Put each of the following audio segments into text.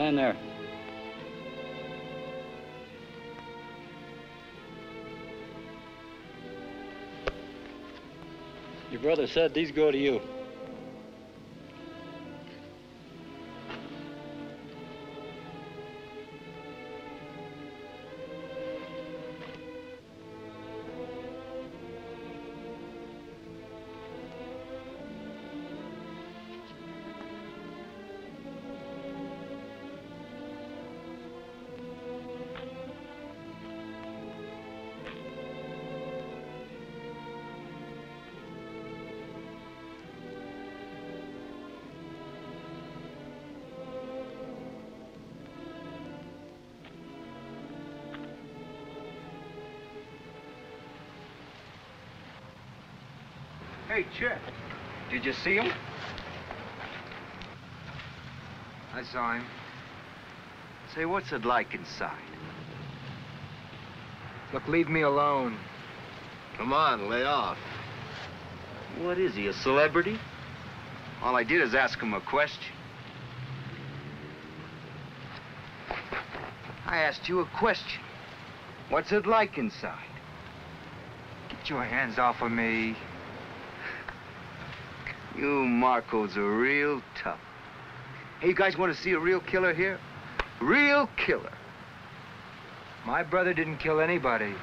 Stand there. Your brother said these go to you. Hey, Chet, did you see him? I saw him. Say, what's it like inside? Look, leave me alone. Come on, lay off. What is he, a celebrity? All I did is ask him a question. I asked you a question. What's it like inside? Get your hands off of me. You Marcos are real tough. Hey, you guys want to see a real killer here? Real killer. My brother didn't kill anybody.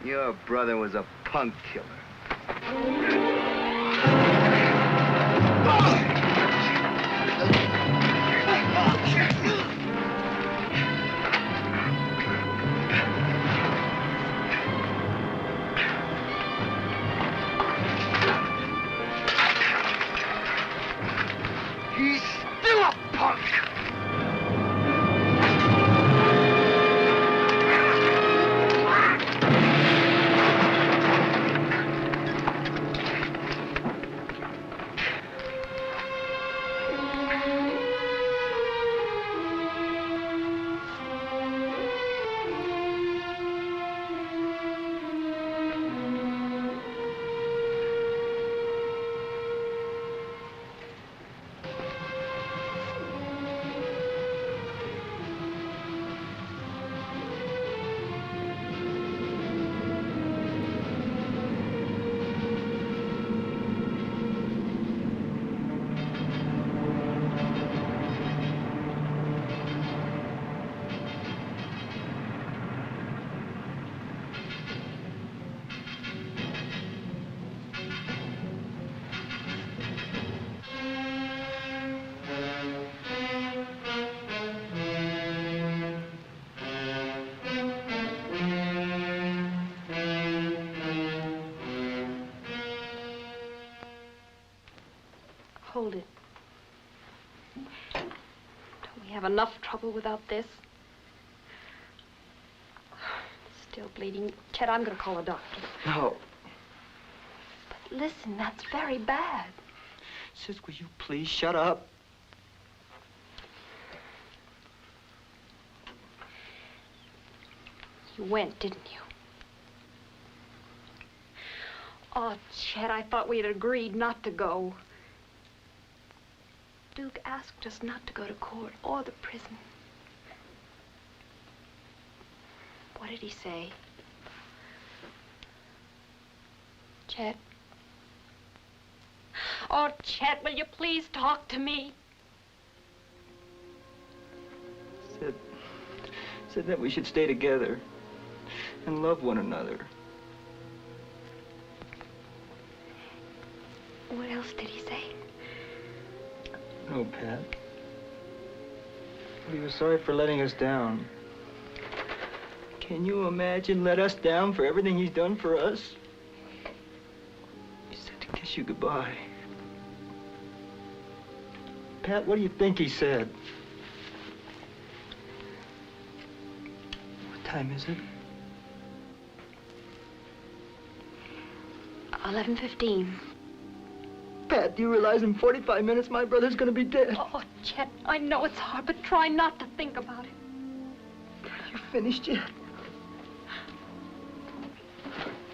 Your brother was a punk killer. He's still a punk! Hold it. Don't we have enough trouble without this? Still bleeding. Chet, I'm going to call a doctor. No. But listen, that's very bad. Sis, will you please shut up? You went, didn't you? Oh, Chet, I thought we had agreed not to go. Duke asked us not to go to court or the prison. What did he say? Chet? Oh, Chet, will you please talk to me? Said that we should stay together and love one another. What else did he say? No, Pat. He was sorry for letting us down. Can you imagine let us down for everything he's done for us? He said to kiss you goodbye. Pat, what do you think he said? What time is it? 11:15. Pat, do you realize in 45 minutes my brother's gonna be dead? Oh, Chet, I know it's hard, but try not to think about it. You finished yet?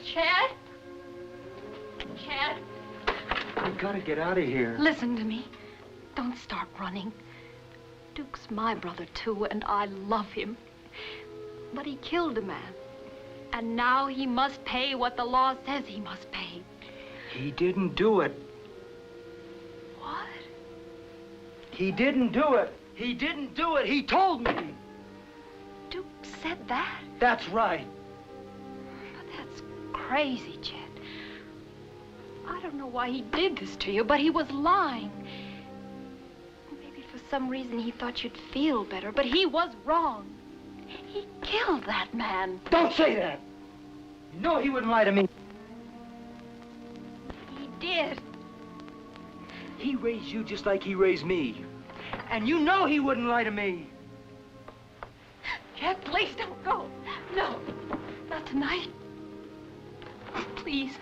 Chet? Chet? We gotta get out of here. Listen to me. Don't start running. Duke's my brother, too, and I love him. But he killed a man. And now he must pay what the law says he must pay. He didn't do it. What? He didn't do it. He didn't do it. He told me. Duke said that? That's right. But that's crazy, Chet. I don't know why he did this to you, but he was lying. Maybe for some reason he thought you'd feel better, but he was wrong. He killed that man. Don't say that. You know he wouldn't lie to me. He did. He raised you just like he raised me. And you know he wouldn't lie to me. Chet, please don't go. No, not tonight. Please.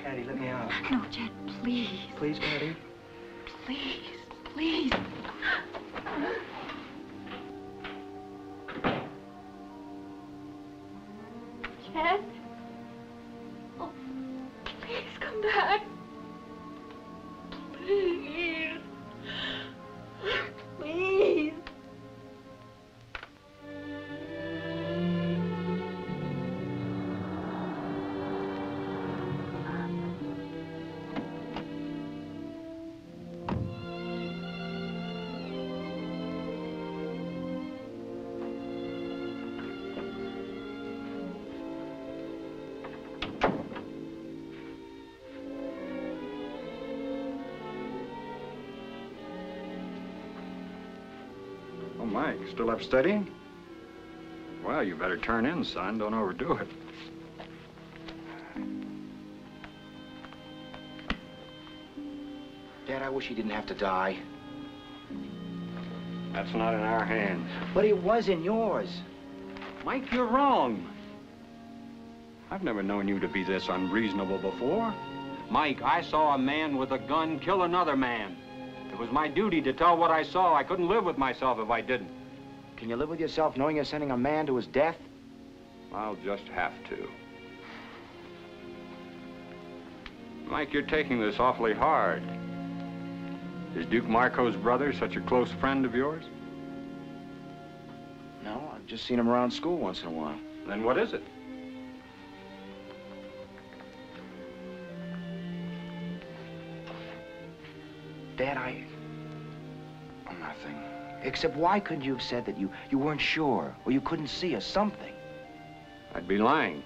Patty, let me out. No, Chet, please. Please, Patty. Please, please. Chet? Oh, please come back. Please. Please. Oh, Mike, still up studying? Well, you better turn in, son. Don't overdo it. Dad, I wish he didn't have to die. That's not in our hands. But it was in yours. Mike, you're wrong. I've never known you to be this unreasonable before. Mike, I saw a man with a gun kill another man. It was my duty to tell what I saw. I couldn't live with myself if I didn't. Can you live with yourself knowing you're sending a man to his death? I'll just have to. Mike, you're taking this awfully hard. Is Duke Marco's brother such a close friend of yours? No, I've just seen him around school once in a while. Then what is it? Dad, Oh, nothing. Except why couldn't you have said that you weren't sure, or you couldn't see, or something? I'd be lying.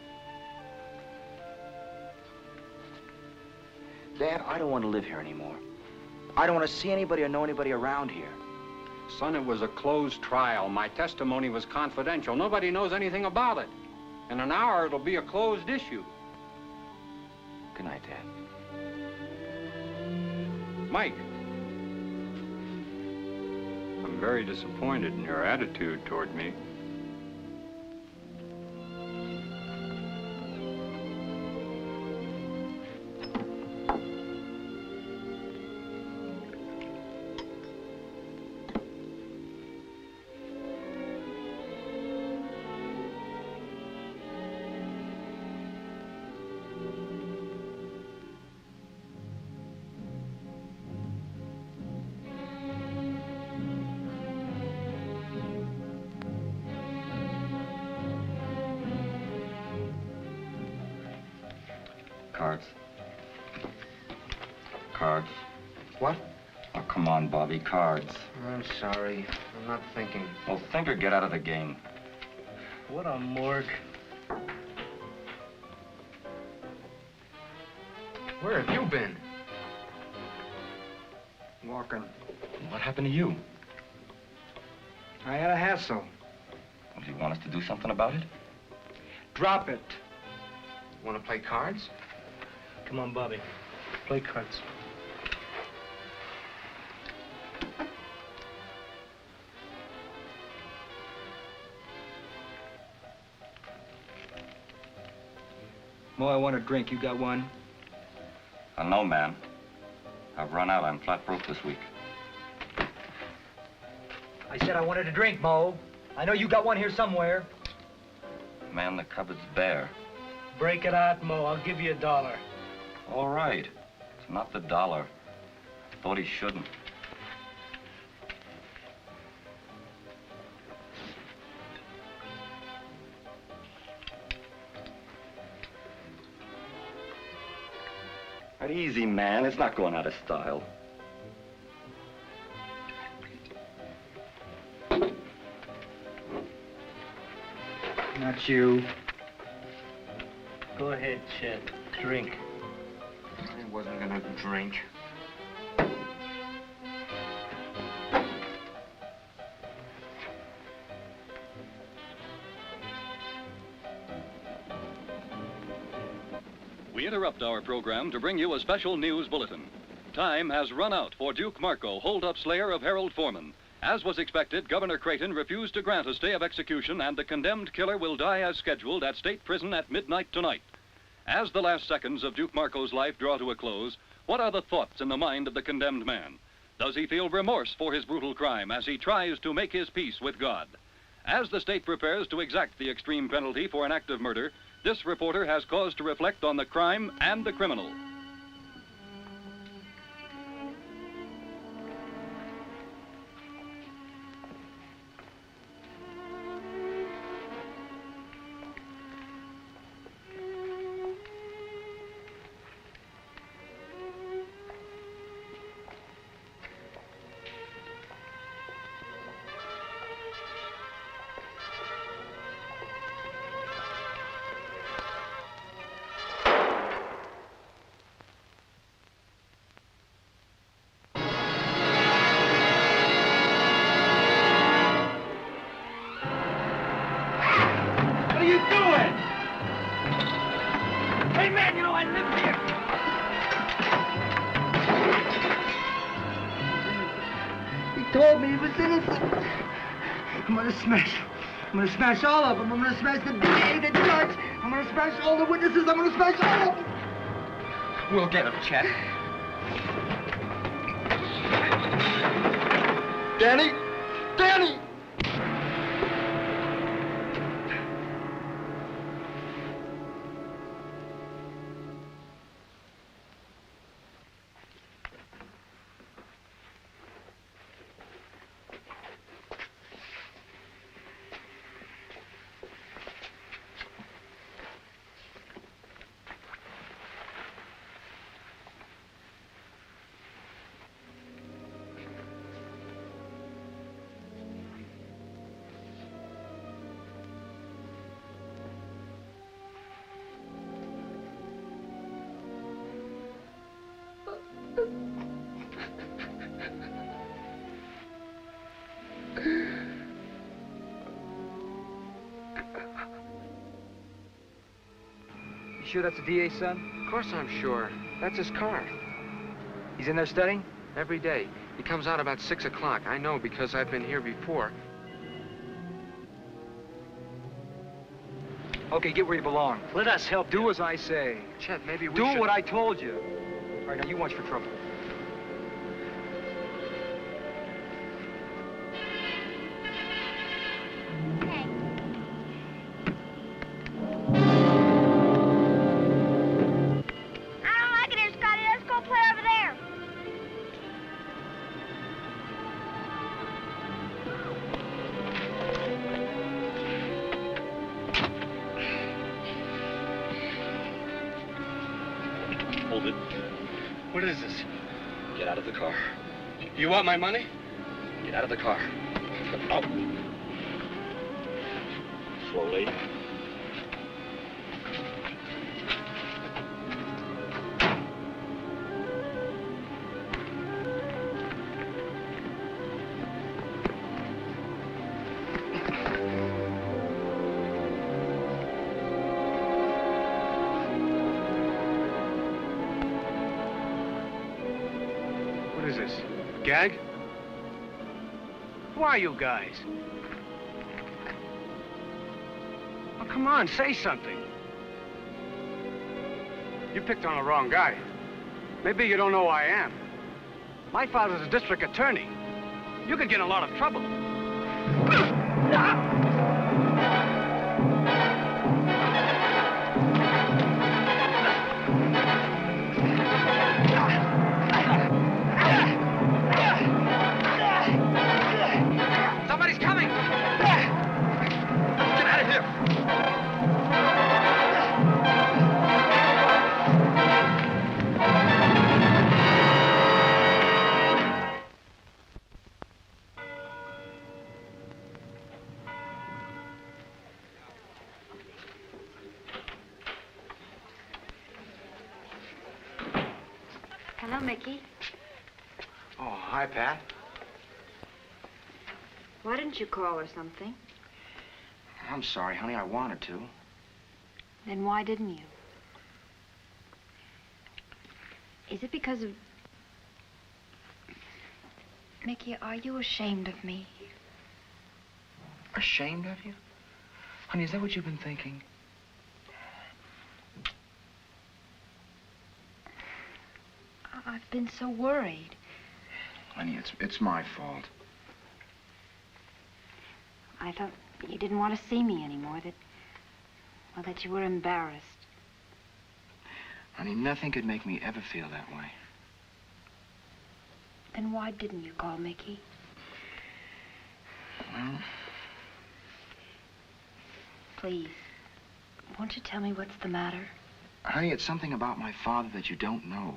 Dad, I don't want to live here anymore. I don't want to see anybody or know anybody around here. Son, it was a closed trial. My testimony was confidential. Nobody knows anything about it. In an hour, it'll be a closed issue. Good night, Dad. Mike. I'm very disappointed in your attitude toward me. Cards. Cards. What? Oh, come on, Bobby, cards. I'm sorry. I'm not thinking. Well, think or get out of the game. What a morgue. Where have you been? Walking. What happened to you? I had a hassle. Well, do you want us to do something about it? Drop it. Want to play cards? Come on, Bobby. Play cards. Mo, I want a drink. You got one? No, man. I've run out. I'm flat broke this week. I said I wanted a drink, Mo. I know you got one here somewhere. Man, the cupboard's bare. Break it out, Mo. I'll give you $1. All right. It's not the dollar. Thought he shouldn't. Right, easy, man. It's not going out of style. Not you. Go ahead, Chet. Drink. I wasn't gonna drink. We interrupt our program to bring you a special news bulletin. Time has run out for Duke Marco, hold-up slayer of Harold Foreman. As was expected, Governor Creighton refused to grant a stay of execution, and the condemned killer will die as scheduled at state prison at midnight tonight. As the last seconds of Duke Marco's life draw to a close, what are the thoughts in the mind of the condemned man? Does he feel remorse for his brutal crime as he tries to make his peace with God? As the state prepares to exact the extreme penalty for an act of murder, this reporter has cause to reflect on the crime and the criminal. Told me he was innocent. I'm gonna smash all of them. I'm gonna smash the DA, the judge. I'm gonna smash all the witnesses. I'm gonna smash all of them. We'll get him, Chet. Danny! Danny! You sure that's the DA's son? Of course I'm sure. That's his car. He's in there studying? Every day. He comes out about 6 o'clock. I know because I've been here before. Okay, get where you belong. Let us help you. Do as I say. Chet, maybe we Do should... what I told you. All right, now you watch for trouble. Hold it. What is this? Get out of the car. You want my money? Get out of the car. Out. Slowly. What is this? A gag? Who are you guys? Oh, come on, say something. You picked on the wrong guy. Maybe you don't know who I am. My father's a district attorney. You could get in a lot of trouble. Somebody's coming! Get out of here! Well, Mickey, Oh, hi, Pat. why didn't you call or something? I'm sorry, honey. I wanted to. Then why didn't you? Is it because of... Mickey, are you ashamed of me? Ashamed of you? Honey, is that what you've been thinking? I've been so worried. Honey, it's my fault. I thought you didn't want to see me anymore, that you were embarrassed. Honey, nothing could make me ever feel that way. Then why didn't you call, Mickey? Well, Please, won't you tell me what's the matter? honey, it's something about my father that you don't know.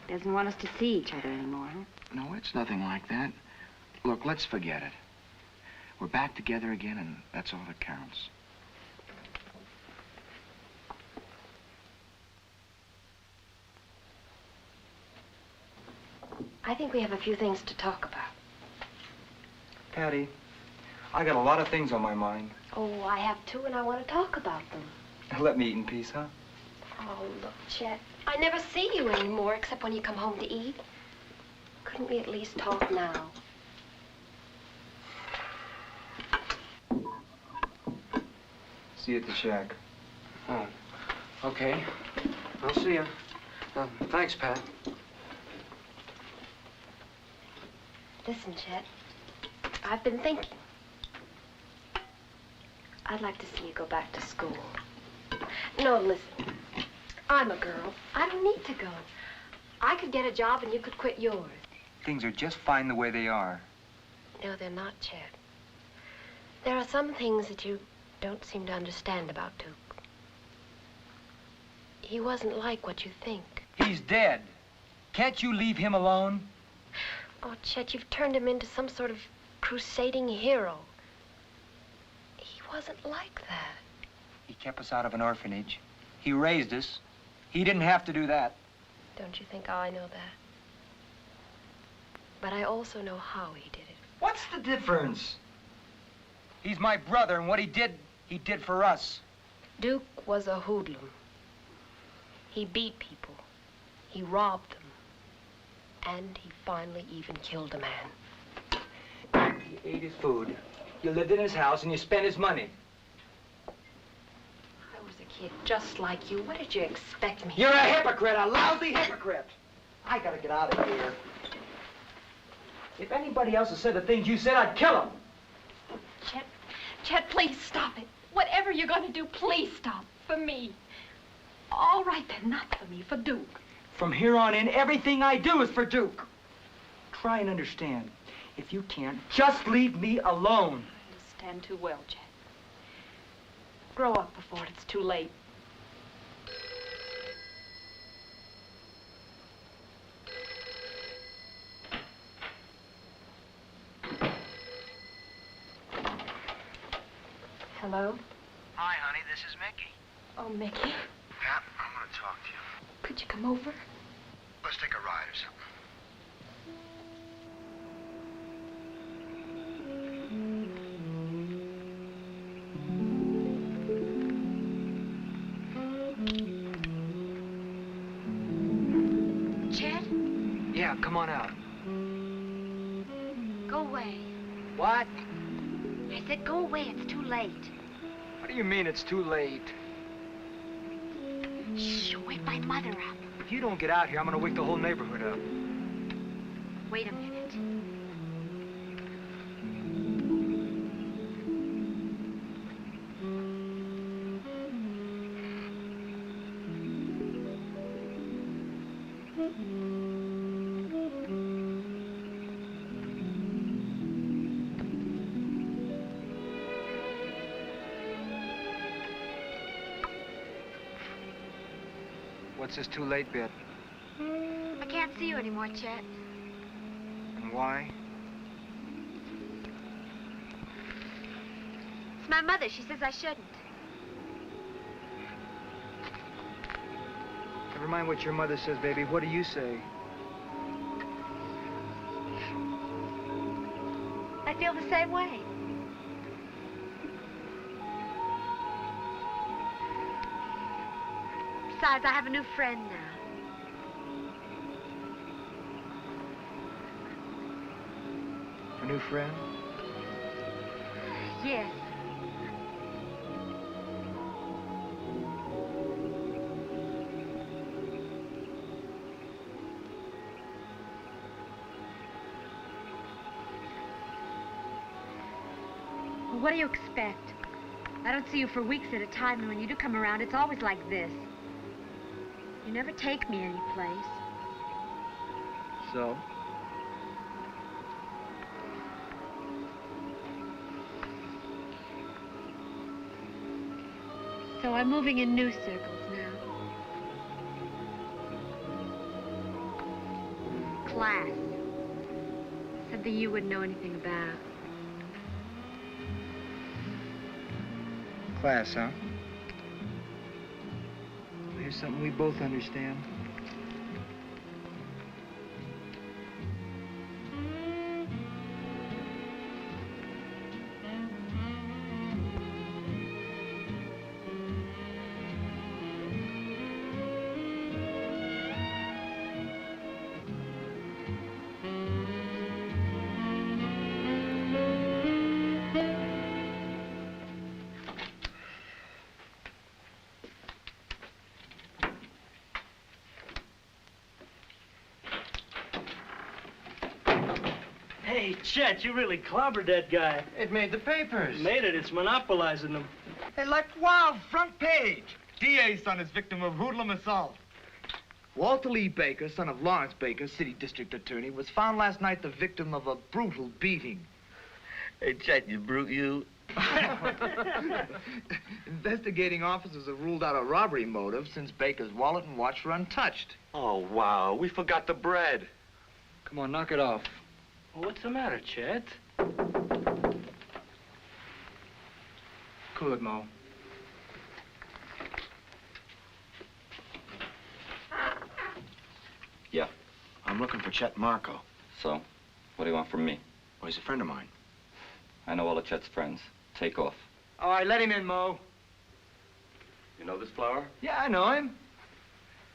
Doesn't want us to see each other anymore, huh? No, it's nothing like that. Look, let's forget it. We're back together again, and that's all that counts. I think we have a few things to talk about. Patty, I got a lot of things on my mind. Oh, I have too, and I want to talk about them. Let me eat in peace, huh? Oh, look, Chet, I never see you anymore except when you come home to eat. Couldn't we at least talk now? See you at the shack. Oh, okay. I'll see you. Thanks, Pat. Listen, Chet, I've been thinking. I'd like to see you go back to school. No, listen. I'm a girl. I don't need to go. I could get a job and you could quit yours. Things are just fine the way they are. No, they're not, Chet. There are some things that you don't seem to understand about Duke. He wasn't like what you think. He's dead. Can't you leave him alone? Oh, Chet, you've turned him into some sort of crusading hero. He wasn't like that. He kept us out of an orphanage. He raised us. He didn't have to do that. Don't you think I know that? But I also know how he did it. What's the difference? He's my brother, and what he did for us. Duke was a hoodlum. He beat people. He robbed them. And he finally even killed a man. He ate his food. You lived in his house, and you spent his money. I was a kid just like you. What did you expect me? You're a hypocrite, a lousy hypocrite. I gotta get out of here. If anybody else had said the things you said, I'd kill him. Chet, please stop it. Whatever you're going to do, please stop. For me. All right, then, not for me, for Duke. From here on in, everything I do is for Duke. Try and understand. If you can't, just leave me alone. I understand too well, Chet. Grow up before it's too late. Hello? Hi, honey. This is Mickey. Oh, Mickey. Pat, I want to talk to you. Could you come over? Let's take a ride or something. Chet? Yeah, come on out. Go away. What? I said go away. It's too late. What do you mean it's too late? Shh, wake my mother up. If you don't get out here, I'm gonna wake the whole neighborhood up. Wait a minute. What's this too late bit? I can't see you anymore, Chet. And why? It's my mother. She says I shouldn't. Ever Never mind what your mother says, baby. What do you say? I feel the same way. Besides, I have a new friend now. A new friend? Yes. Well, what do you expect? I don't see you for weeks at a time, and when you do come around, it's always like this. You never take me anyplace. So? So I'm moving in new circles now. Class. Something you wouldn't know anything about. Class, huh? Here's something we both understand. Hey, Chet, you really clobbered that guy. It made the papers. Made it. It's monopolizing them. Hey, like, wow, front page. DA's son is victim of hoodlum assault. Walter Lee Baker, son of Lawrence Baker, city district attorney, was found last night the victim of a brutal beating. Hey, Chet, you brute, you. Investigating officers have ruled out a robbery motive since Baker's wallet and watch were untouched. Oh, wow, we forgot the bread. Come on, knock it off. Well, what's the matter, Chet? Cool it, Mo. Yeah, I'm looking for Chet Marco. So, what do you want from me? Well, he's a friend of mine. I know all of Chet's friends. Take off. All right, let him in, Mo. You know this flower? Yeah, I know him.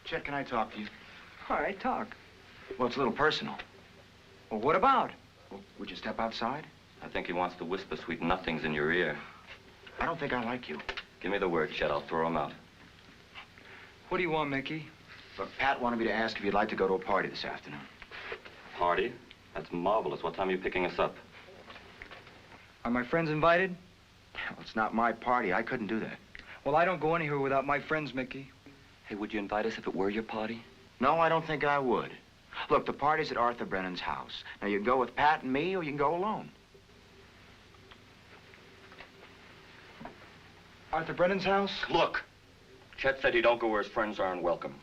Chet, can I talk to you? All right, talk. Well, it's a little personal. Well, what about? Well, would you step outside? I think he wants to whisper sweet nothings in your ear. I don't think I like you. Give me the word, Chet. I'll throw him out. What do you want, Mickey? Look, Pat wanted me to ask if you'd like to go to a party this afternoon. Party? That's marvelous. What time are you picking us up? Are my friends invited? Well, it's not my party. I couldn't do that. Well, I don't go anywhere without my friends, Mickey. Hey, would you invite us if it were your party? No, I don't think I would. Look, the party's at Arthur Brennan's house. Now, you can go with Pat and me, or you can go alone. Arthur Brennan's house? Look, Chet said he don't go where his friends aren't welcome.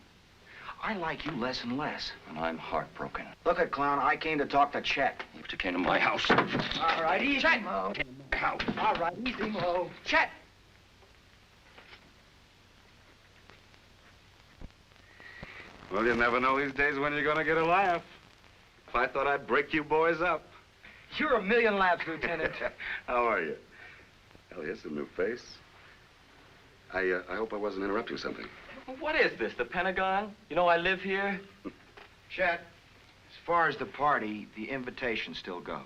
I like you less and less. And I'm heartbroken. Look at clown, I came to talk to Chet. But you came to my house. All right, easy, Chet! Mo. House. All right, easy, Mo. Chet! Well, you never know these days when you're gonna get a laugh. I thought I'd break you boys up. You're a million laughs, Lieutenant. How are you? Hell, yes, a new face. I hope I wasn't interrupting something. What is this, the Pentagon? You know I live here? Chet, as far as the party, the invitation still goes.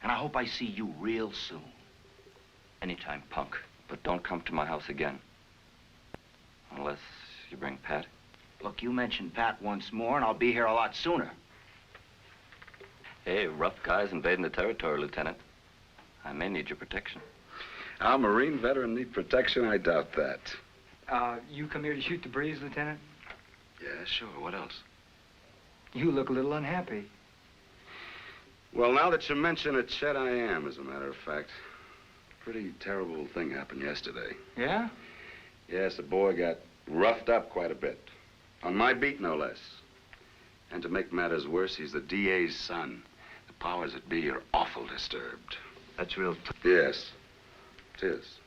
And I hope I see you real soon. Anytime, punk. But don't come to my house again. Unless you bring Pat. Look, you mentioned Pat once more, and I'll be here a lot sooner. Hey, rough guys invading the territory, Lieutenant. I may need your protection. Our Marine veteran need protection? I doubt that. You come here to shoot the breeze, Lieutenant? Yeah, sure. What else? You look a little unhappy. Well, now that you mention it, Chet, I am, as a matter of fact. Pretty terrible thing happened yesterday. Yeah? Yes, a boy got roughed up quite a bit. On my beat, no less. And to make matters worse, he's the DA's son. The powers that be are awful disturbed. That's real Yes, it is.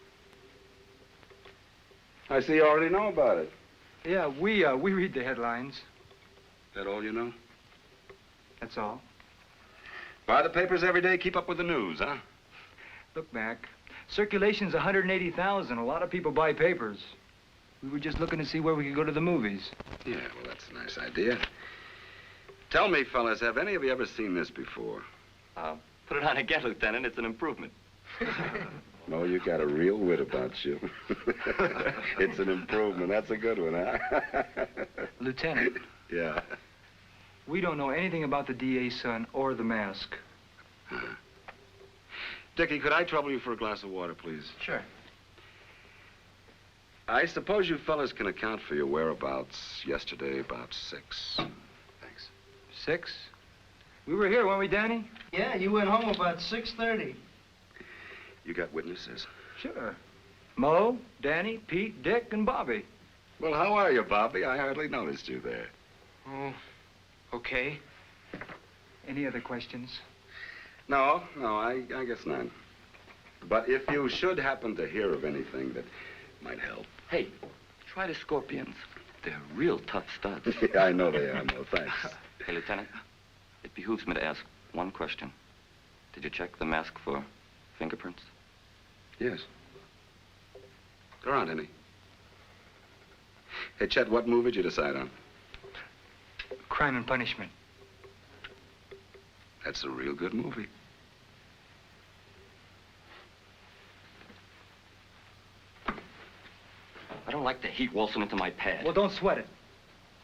I see you already know about it. Yeah, we read the headlines. That all you know? That's all. Buy the papers every day, keep up with the news, huh? Look, Mac, circulation's 180,000. A lot of people buy papers. We were just looking to see where we could go to the movies. Yeah, well, that's a nice idea. Tell me, fellas, have any of you ever seen this before? Put it on again, Lieutenant. It's an improvement. No, you got a real wit about you. It's an improvement. That's a good one, huh? Lieutenant. Yeah. We don't know anything about the DA's son or the mask. Dickie, could I trouble you for a glass of water, please? Sure. I suppose you fellas can account for your whereabouts yesterday about 6. Thanks. 6? We were here, weren't we, Danny? Yeah, you went home about 6:30. You got witnesses? Sure. Mo, Danny, Pete, Dick, and Bobby. Well, how are you, Bobby? I hardly noticed you there. Oh, okay. Any other questions? No, I guess not. But if you should happen to hear of anything that might help. Hey, try the scorpions. They're real tough studs. Yeah, I know they are, Mo. Thanks. Hey, Lieutenant, it behooves me to ask one question. Did you check the mask for fingerprints? Yes. There aren't any. Hey, Chet, what movie did you decide on? Crime and Punishment. That's a real good movie. I don't like the heat waltzing into my pad. Well, don't sweat it.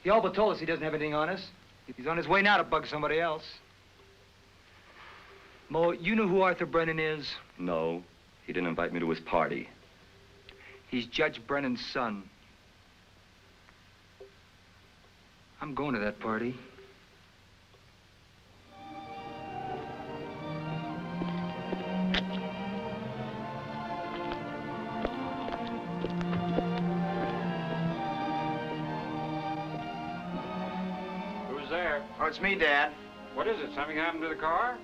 He all but told us he doesn't have anything on us. He's on his way now to bug somebody else. Mo, you know who Arthur Brennan is? No, he didn't invite me to his party. He's Judge Brennan's son. I'm going to that party. Who's there? Oh, it's me, Dad. What is it? Something happened to the car?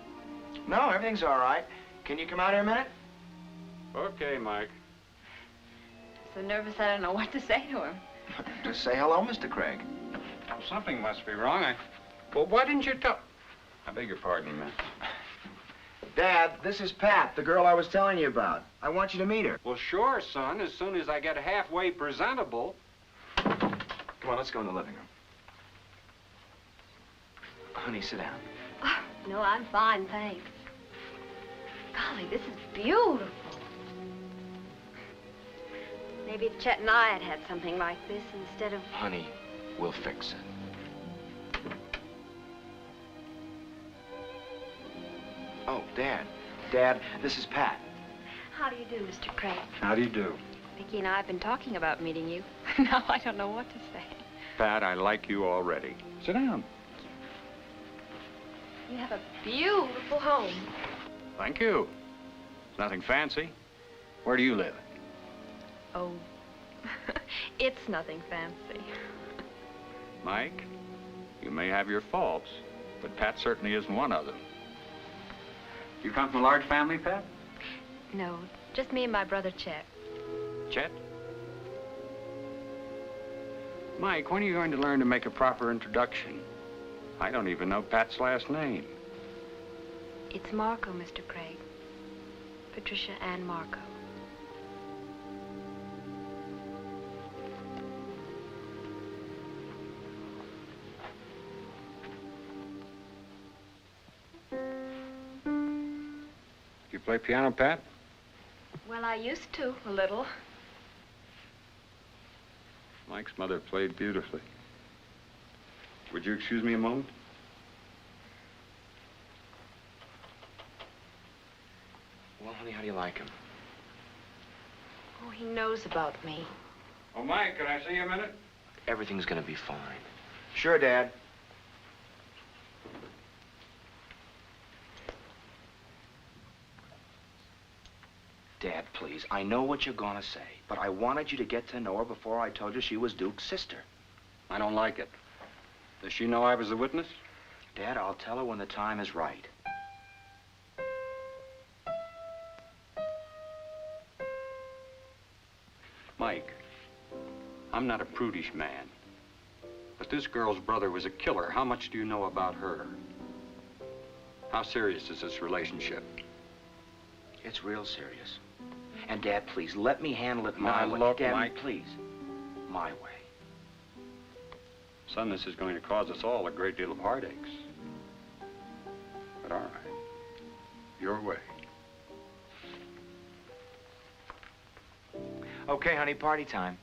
No, everything's all right. Can you come out here a minute? Okay, Mike. So nervous I don't know what to say to him. Just say hello, Mr. Craig. Well, something must be wrong. Well, why didn't you tell... I beg your pardon, man. Dad, this is Pat, the girl I was telling you about. I want you to meet her. Well, sure, son. As soon as I get halfway presentable. Come on, let's go in the living room. Honey, sit down. Oh, no, I'm fine, thanks. Golly, this is beautiful. Maybe if Chet and I had had something like this instead of... Honey, we'll fix it. Oh, Dad. Dad, this is Pat. How do you do, Mr. Craig? How do you do? Vicki and I have been talking about meeting you. Now I don't know what to say. Pat, I like you already. Sit down. You have a beautiful home. Thank you. It's nothing fancy. Where do you live? Oh, it's nothing fancy. Mike, you may have your faults, but Pat certainly isn't one of them. You come from a large family, Pat? No, just me and my brother Chet. Chet? Mike, when are you going to learn to make a proper introduction? I don't even know Pat's last name. It's Marco, Mr. Craig. Patricia and Marco. You play piano, Pat? Well, I used to, a little. Mike's mother played beautifully. Would you excuse me a moment? Well, honey, how do you like him? Oh, he knows about me. Oh, Mike, can I see you a minute? Everything's gonna be fine. Sure, Dad. Dad, please, I know what you're gonna say, but I wanted you to get to know her before I told you she was Duke's sister. I don't like it. Does she know I was a witness? Dad, I'll tell her when the time is right. Mike, I'm not a prudish man. But this girl's brother was a killer. How much do you know about her? How serious is this relationship? It's real serious. And, Dad, please, let me handle it my way. Look, Dad, Mike. please. My way. Son, this is going to cause us all a great deal of heartaches. But all right. Your way. Okay, honey, party time.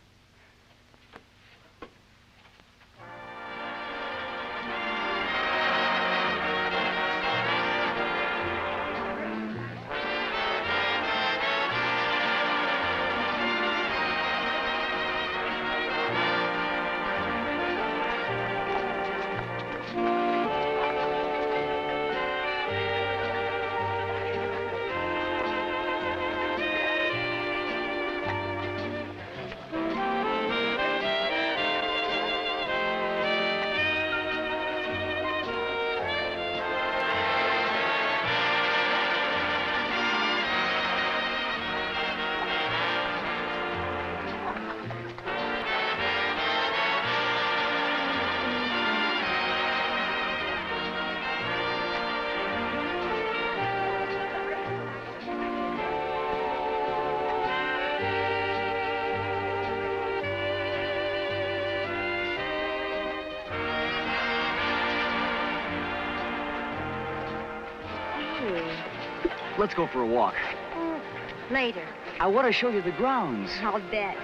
Let's go for a walk. Later. I want to show you the grounds. I'll bet.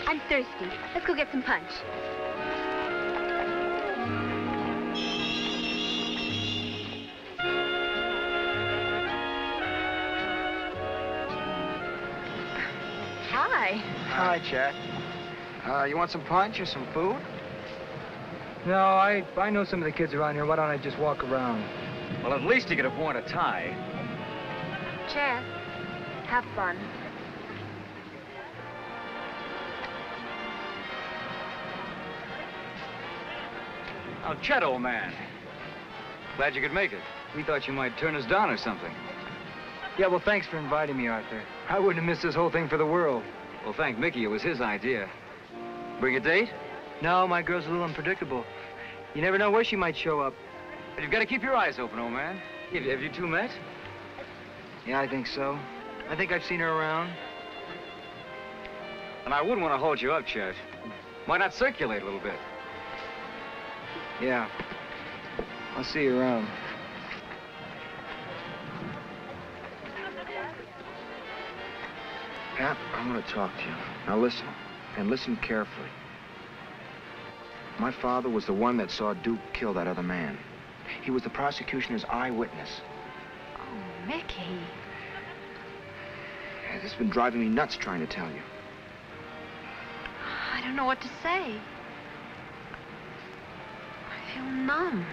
I'm thirsty. Let's go get some punch. Hi. Hi, Chet. You want some punch or some food? No, I know some of the kids around here. Why don't I just walk around? Well, at least you could have worn a tie. Chet, have fun. Oh, Chet, old man. Glad you could make it. We thought you might turn us down or something. Yeah, well, thanks for inviting me, Arthur. I wouldn't have missed this whole thing for the world. Well, thank Mickey. It was his idea. Bring a date? No, my girl's a little unpredictable. You never know where she might show up. But you've got to keep your eyes open, old man. Have you two met? Yeah, I think so. I think I've seen her around. And I wouldn't want to hold you up, Chet. Why not circulate a little bit? Yeah. I'll see you around. Pat, I'm going to talk to you. Now listen, and listen carefully. My father was the one that saw Duke kill that other man. He was the prosecutioner's eyewitness. Oh, Mickey. Yeah, this has been driving me nuts trying to tell you. I don't know what to say. I feel numb.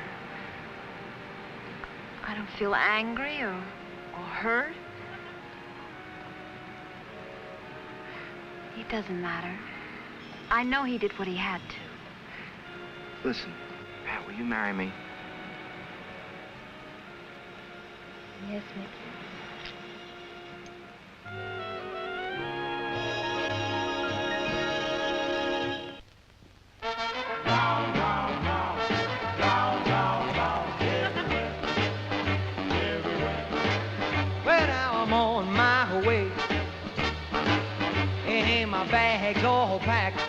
I don't feel angry or hurt. It doesn't matter. I know he did what he had to. Listen, Pat, will you marry me? Yes, Mickey. Well, now I'm on my way, and my bag's all packed.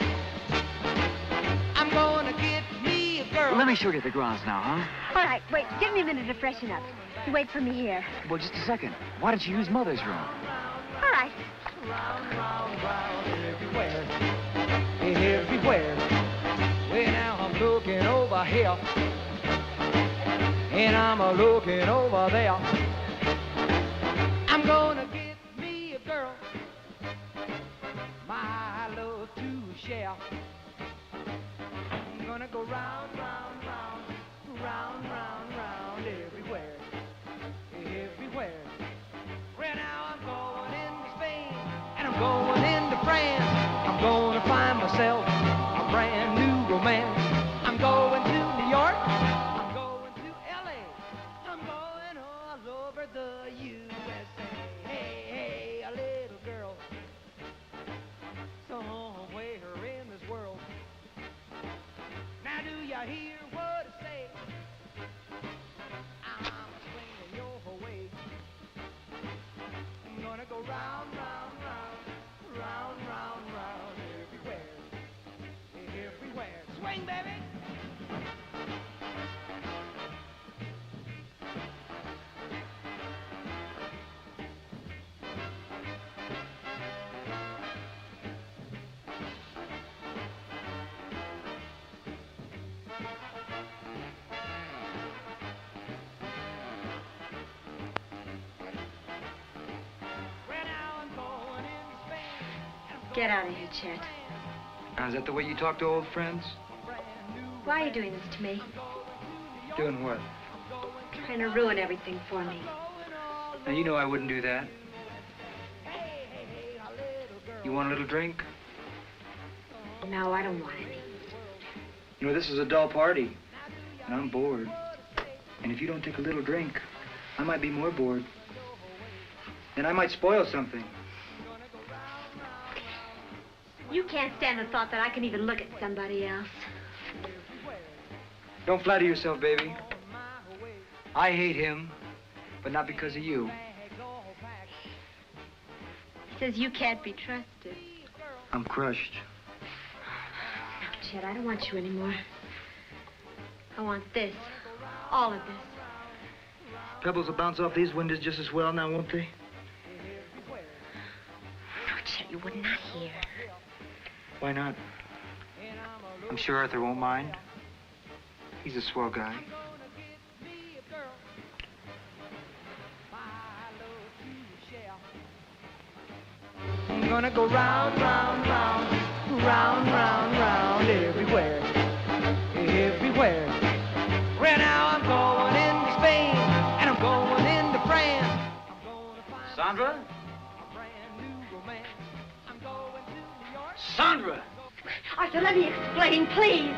I'm gonna get me a girl. Let me show you the grounds now, huh? All right, wait. Give me a minute to freshen up. You wait for me here. Well, just a second. Why don't you use Mother's room? All right. Everywhere. Well, now I'm looking over here, and I'm looking over there. I'm gonna get me a girl, my love to share. I'm gonna go round, round, round, round, round, round, everywhere, everywhere. Well, now I'm going into Spain, and I'm going into France. I'm gonna find myself a brand new romance. I'm going to New York, I'm going to L.A., I'm going all over the USA. Hey, hey, a little girl, somewhere in this world. I hear what I say. I'm swinging your way. I'm gonna go round, round, round, round, round, round, everywhere, everywhere. Swing, baby. Get out of here, Chet. Now, is that the way you talk to old friends? Why are you doing this to me? Doing what? Trying to ruin everything for me. Now, you know I wouldn't do that. You want a little drink? No, I don't want any. You know, this is a dull party, and I'm bored. And if you don't take a little drink, I might be more bored. And I might spoil something. You can't stand the thought that I can even look at somebody else. Don't flatter yourself, baby. I hate him, but not because of you. He says you can't be trusted. I'm crushed. No, Chet, I don't want you anymore. I want this. All of this. Pebbles will bounce off these windows just as well now, won't they? No, Chet, you would not hear. Why not? I'm sure Arthur won't mind. He's a swell guy. I'm gonna go round, round, round, round, round, round, everywhere, everywhere. Right now I'm going into Spain, and I'm going into France. Sandra? Sandra! Arthur, let me explain, please.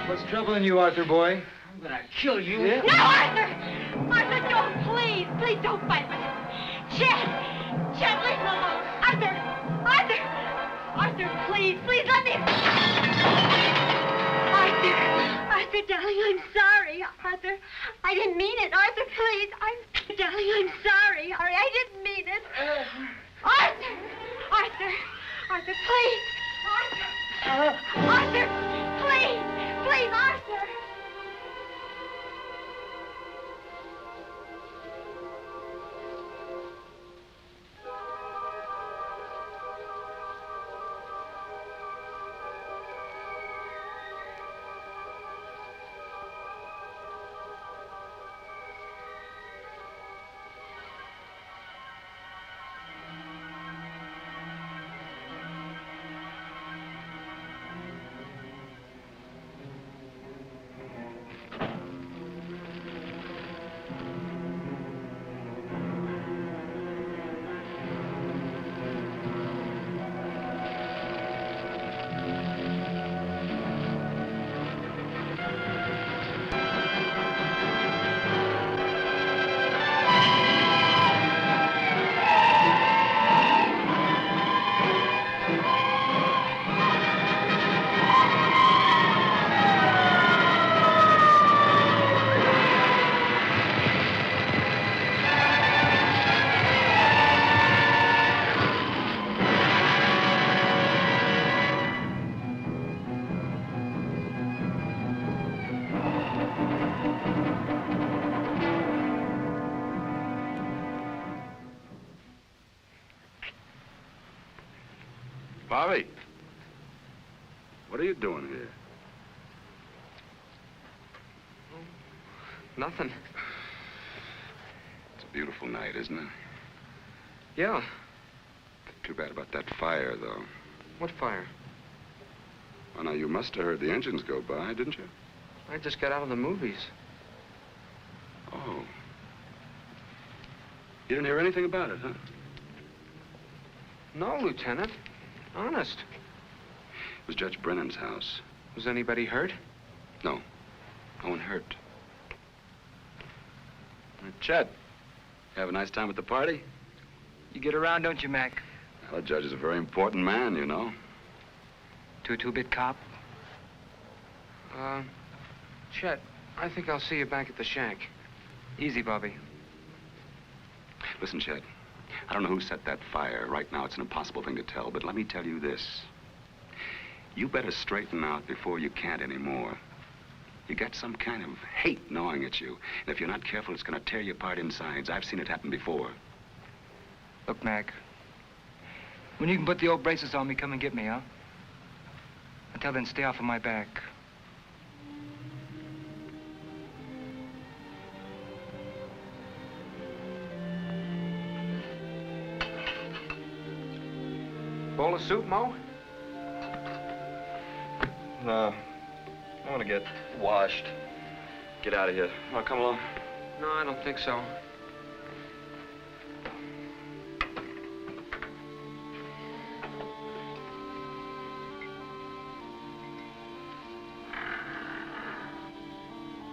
What's troubling you, Arthur, boy? I'm gonna kill you. Yeah? No, Arthur! Arthur, don't, please. Please don't fight with him. Chet! Chet, leave him alone. Arthur! Arthur! Arthur, please, please let me... Arthur! Arthur, darling, I'm sorry. Arthur, I didn't mean it. Arthur, please. Darling, I'm sorry. I didn't mean it. Arthur! Arthur! Arthur, please! Arthur! Arthur! Please! Please, Arthur! Bobby, what are you doing here? Nothing. It's a beautiful night, isn't it? Yeah. Too bad about that fire, though. What fire? Well, now, you must have heard the engines go by, didn't you? I just got out of the movies. Oh. You didn't hear anything about it, huh? No, Lieutenant. Honest. It was Judge Brennan's house. Was anybody hurt? No. No one hurt. Chet, you have a nice time at the party? You get around, don't you, Mac? Well, the judge is a very important man, you know. To a two-bit cop? Chet, I think I'll see you back at the shack. Easy, Bobby. Listen, Chet, I don't know who set that fire. Right now, it's an impossible thing to tell, but let me tell you this. You better straighten out before you can't anymore. You got some kind of hate gnawing at you, and if you're not careful, it's gonna tear you apart insides. I've seen it happen before. Look, Mac, when you can put the old braces on me, come and get me, huh? Until then, stay off of my back. Bowl of soup, Mo? No. I want to get washed. Get out of here. Want to come along? No, I don't think so.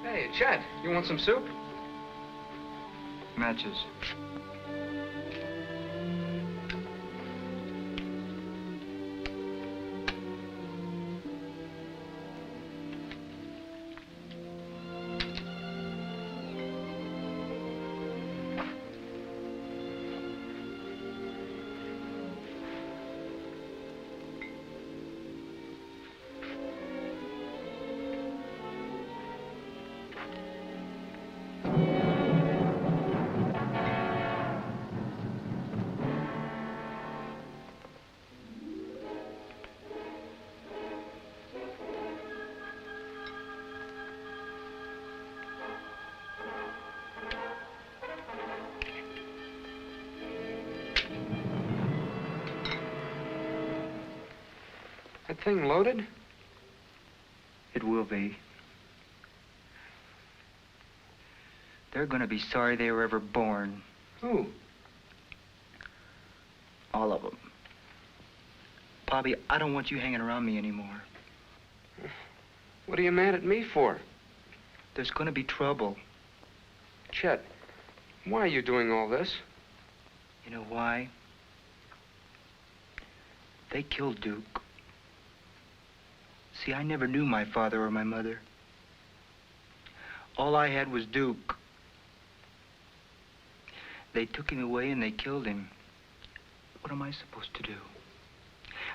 Hey, Chet, you want some soup? Matches. That thing loaded? It will be. They're gonna be sorry they were ever born. Who? All of them. Bobby, I don't want you hanging around me anymore. What are you mad at me for? There's gonna be trouble. Chet, why are you doing all this? You know why? They killed Duke. See, I never knew my father or my mother. All I had was Duke. They took him away and they killed him. What am I supposed to do?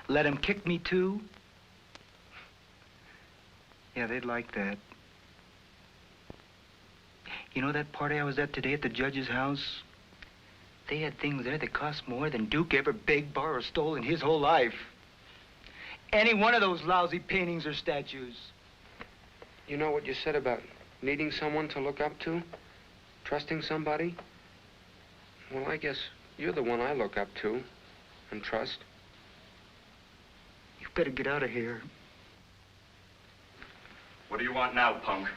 Let him kick me too? Yeah, they'd like that. You know that party I was at today at the judge's house? They had things there that cost more than Duke ever begged, borrowed, or stole in his whole life. Any one of those lousy paintings or statues. You know what you said about needing someone to look up to? Trusting somebody? Well, I guess you're the one I look up to and trust. You better get out of here. What do you want now, punk?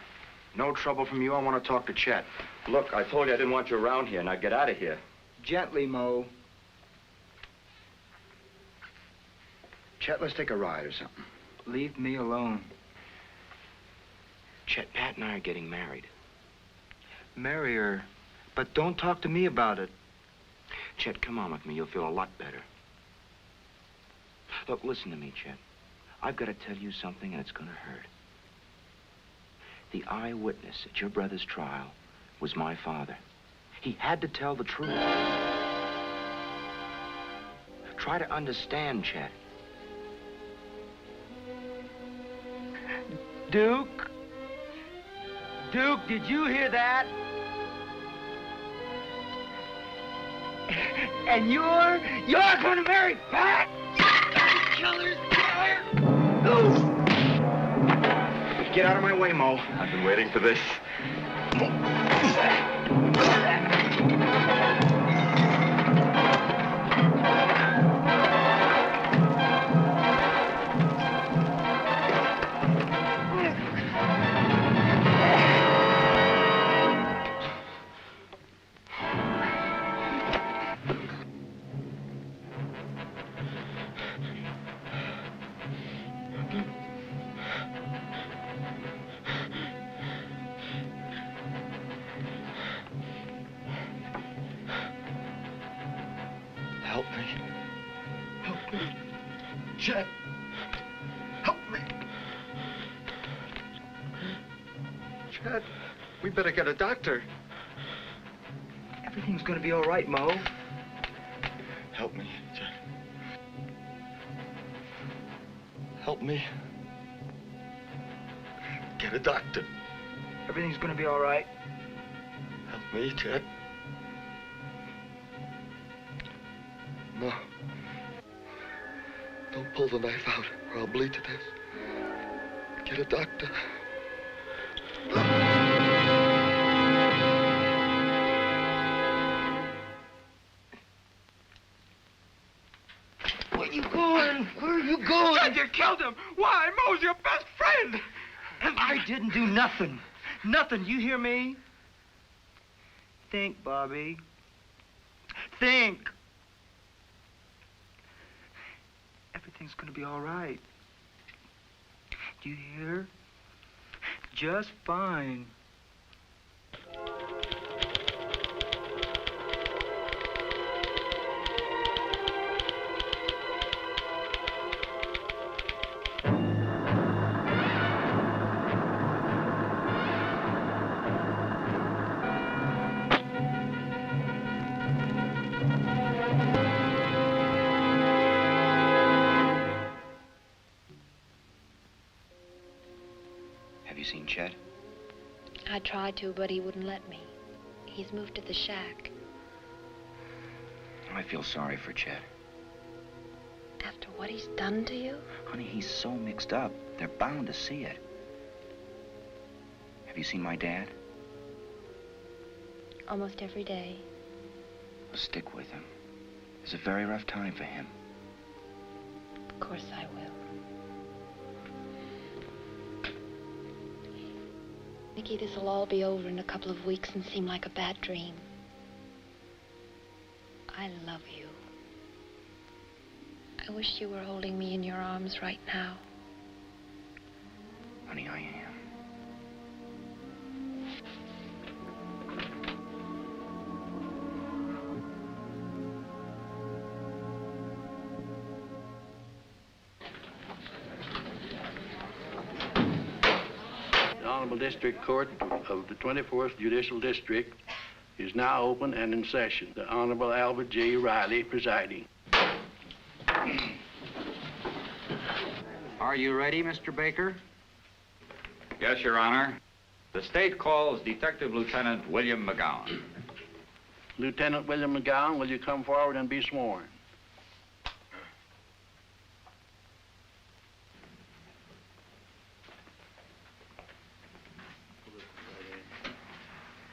No trouble from you. I want to talk to Chet. Look, I told you I didn't want you around here. Now get out of here. Gently, Mo. Chet, let's take a ride or something. Leave me alone. Chet, Pat and I are getting married. Marry her, but don't talk to me about it. Chet, come on with me. You'll feel a lot better. Look, listen to me, Chet. I've got to tell you something, and it's going to hurt. The eyewitness at your brother's trial was my father. He had to tell the truth. Try to understand, Chet. Duke? Duke, did you hear that? And you're gonna marry Pat? Killer's killer! Get out of my way, Mo. I've been waiting for this. Help me. Help me. Chet. Help me. Chet, we better get a doctor. Everything's gonna be all right, Mo. Help me, Chet. Help me. Get a doctor. Everything's gonna be all right. Help me, Chet. No. Don't pull the knife out, or I'll bleed to death. Get a doctor. Where you going? Where are you going? Chet, you killed him! Why? Mo's your best friend! I didn't do nothing. Nothing, you hear me? Think, Bobby. Think. Everything's gonna be all right. Do you hear? Just fine. Have you seen Chet? I tried to, but he wouldn't let me. He's moved to the shack. I feel sorry for Chet. After what he's done to you? Honey, he's so mixed up. They're bound to see it. Have you seen my dad? Almost every day. Well, stick with him. It's a very rough time for him. Of course I will. Mickey, this'll all be over in a couple of weeks and seem like a bad dream. I love you. I wish you were holding me in your arms right now. Honey, I am. The Honorable District Court of the 24th Judicial District is now open and in session. The Honorable Albert J. Riley presiding. Are you ready, Mr. Baker? Yes, Your Honor. The state calls Detective Lieutenant William McGowan. Lieutenant William McGowan, will you come forward and be sworn?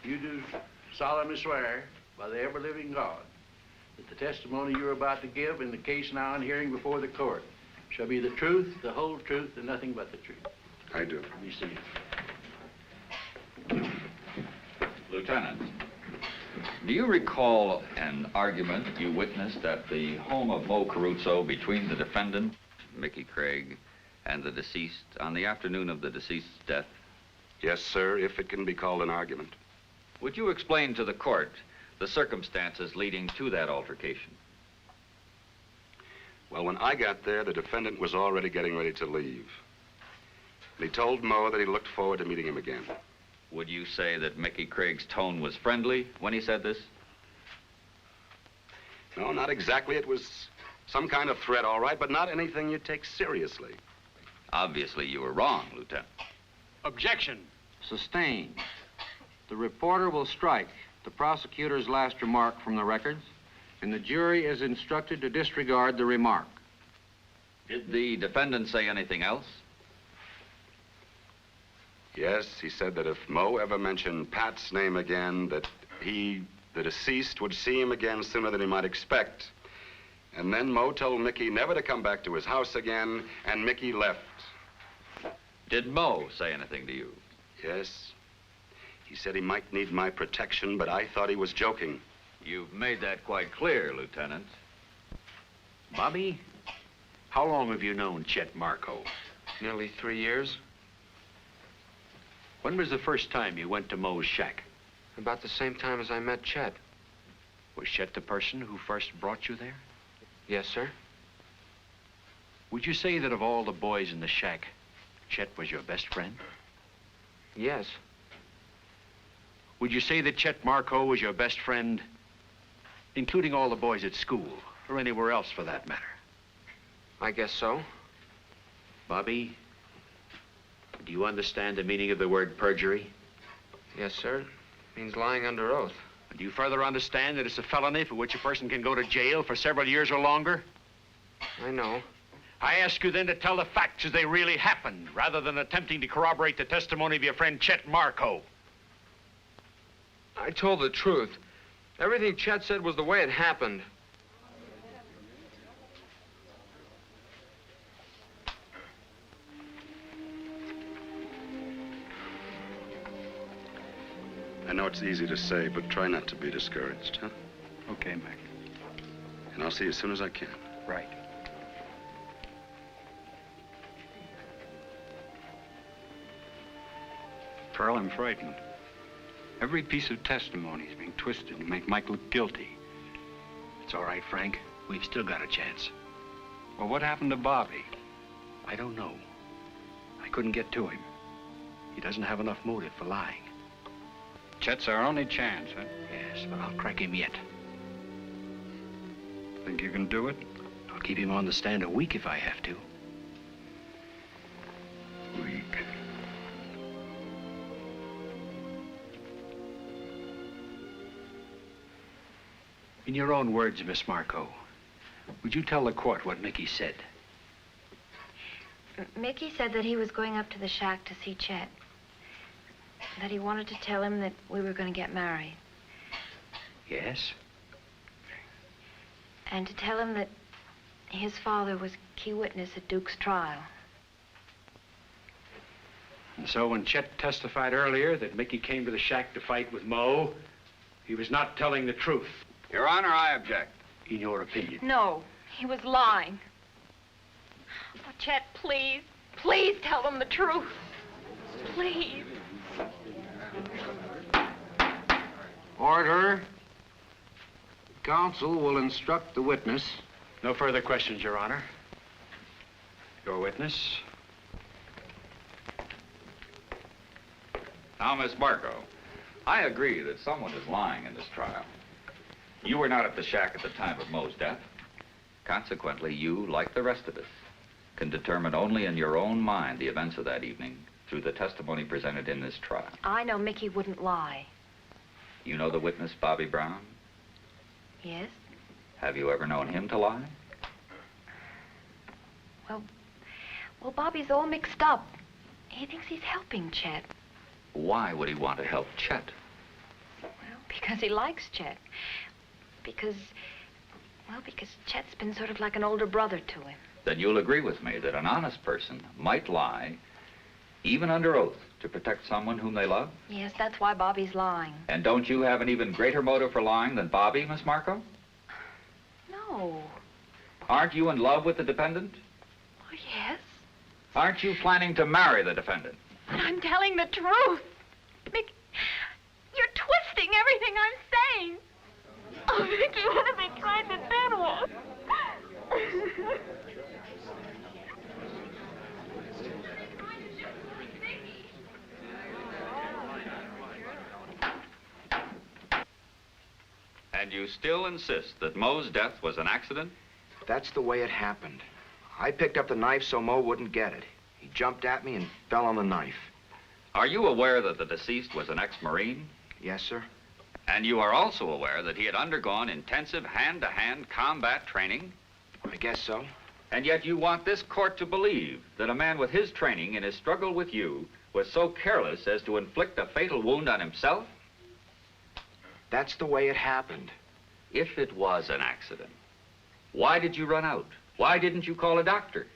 You do solemnly swear by the ever-living God that the testimony you're about to give in the case now and hearing before the court shall be the truth, the whole truth, and nothing but the truth. I do. Be seated. Lieutenant, do you recall an argument you witnessed at the home of Mo Caruso between the defendant, Mickey Craig, and the deceased on the afternoon of the deceased's death? Yes, sir, if it can be called an argument. Would you explain to the court the circumstances leading to that altercation? Well, when I got there, the defendant was already getting ready to leave. And he told Mo that he looked forward to meeting him again. Would you say that Mickey Craig's tone was friendly when he said this? No, not exactly. It was some kind of threat, all right, but not anything you'd take seriously. Obviously, you were wrong, Lieutenant. Objection. Sustained. The reporter will strike the prosecutor's last remark from the records, and the jury is instructed to disregard the remark. Did the defendant say anything else? Yes, he said that if Mo ever mentioned Pat's name again, that he, the deceased, would see him again sooner than he might expect. And then Mo told Mickey never to come back to his house again, and Mickey left. Did Mo say anything to you? Yes. He said he might need my protection, but I thought he was joking. You've made that quite clear, Lieutenant. Bobby, how long have you known Chet Marco? Nearly 3 years. When was the first time you went to Mo's shack? About the same time as I met Chet. Was Chet the person who first brought you there? Yes, sir. Would you say that of all the boys in the shack, Chet was your best friend? Yes. Would you say that Chet Marco was your best friend, including all the boys at school, or anywhere else for that matter? I guess so. Bobby, do you understand the meaning of the word perjury? Yes, sir. It means lying under oath. Do you further understand that it's a felony for which a person can go to jail for several years or longer? I know. I ask you then to tell the facts as they really happened, rather than attempting to corroborate the testimony of your friend Chet Marco. I told the truth. Everything Chet said was the way it happened. I know it's easy to say, but try not to be discouraged, huh? Okay, Mac. And I'll see you as soon as I can. Right. Pearl, I'm frightened. Every piece of testimony is being twisted to make Mike look guilty. It's all right, Frank. We've still got a chance. Well, what happened to Bobby? I don't know. I couldn't get to him. He doesn't have enough motive for lying. Chet's our only chance, huh? Yes, but I'll crack him yet. Think you can do it? I'll keep him on the stand a week if I have to. Week. In your own words, Miss Marco, would you tell the court what Mickey said? Mickey said that he was going up to the shack to see Chet. That he wanted to tell him that we were going to get married. Yes? And to tell him that his father was key witness at Duke's trial. And so when Chet testified earlier that Mickey came to the shack to fight with Mo, he was not telling the truth. Your Honor, I object. In your opinion? No, he was lying. Oh, Chet, please, please tell them the truth. Please. Order. Counsel will instruct the witness. No further questions, Your Honor. Your witness. Now, Miss Marco, I agree that someone is lying in this trial. You were not at the shack at the time of Mo's death. Consequently, you, like the rest of us, can determine only in your own mind the events of that evening through the testimony presented in this trial. I know Mickey wouldn't lie. You know the witness, Bobby Brown? Yes? Have you ever known him to lie? Well, Bobby's all mixed up. He thinks he's helping Chet. Why would he want to help Chet? Well, because he likes Chet. Because Chet's been sort of like an older brother to him. Then you'll agree with me that an honest person might lie, even under oath, to protect someone whom they love? Yes, that's why Bobby's lying. And don't you have an even greater motive for lying than Bobby, Miss Marco? No. Aren't you in love with the defendant? Oh, yes. Aren't you planning to marry the defendant? But I'm telling the truth. Mick, you're twisting everything I'm saying. Oh, Mickey, what have they tried to do to us? And you still insist that Mo's death was an accident? That's the way it happened. I picked up the knife so Mo wouldn't get it. He jumped at me and fell on the knife. Are you aware that the deceased was an ex-Marine? Yes, sir. And you are also aware that he had undergone intensive hand-to-hand combat training? I guess so. And yet you want this court to believe that a man with his training in his struggle with you was so careless as to inflict a fatal wound on himself? That's the way it happened. If it was an accident, why did you run out? Why didn't you call a doctor?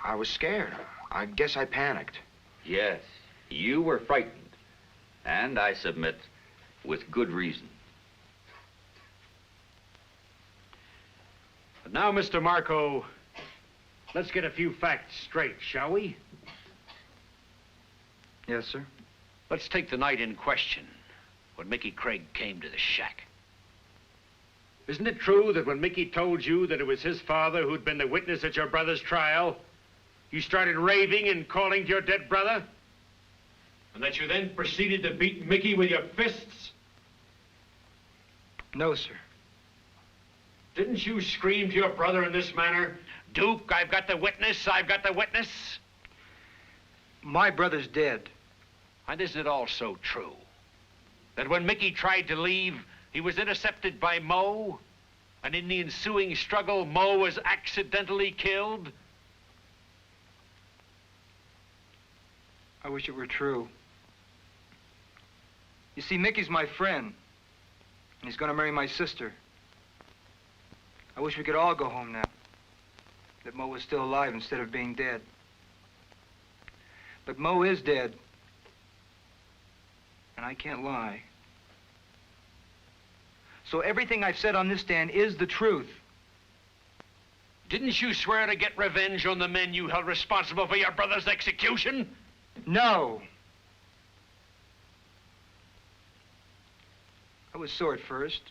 I was scared. I guess I panicked. Yes, you were frightened. And I submit, with good reason. But now, Mr. Marco, let's get a few facts straight, shall we? Yes, sir. Let's take the night in question, when Mickey Craig came to the shack. Isn't it true that when Mickey told you that it was his father who'd been the witness at your brother's trial, you started raving and calling to your dead brother? And that you then proceeded to beat Mickey with your fists? No, sir. Didn't you scream to your brother in this manner? Duke, I've got the witness, I've got the witness. My brother's dead. And isn't it also true that when Mickey tried to leave, he was intercepted by Moe? And in the ensuing struggle, Moe was accidentally killed? I wish it were true. You see, Mickey's my friend, and he's gonna marry my sister. I wish we could all go home now, that Moe was still alive instead of being dead. But Moe is dead, and I can't lie. So everything I've said on this stand is the truth. Didn't you swear to get revenge on the men you held responsible for your brother's execution? No. I was sore at first.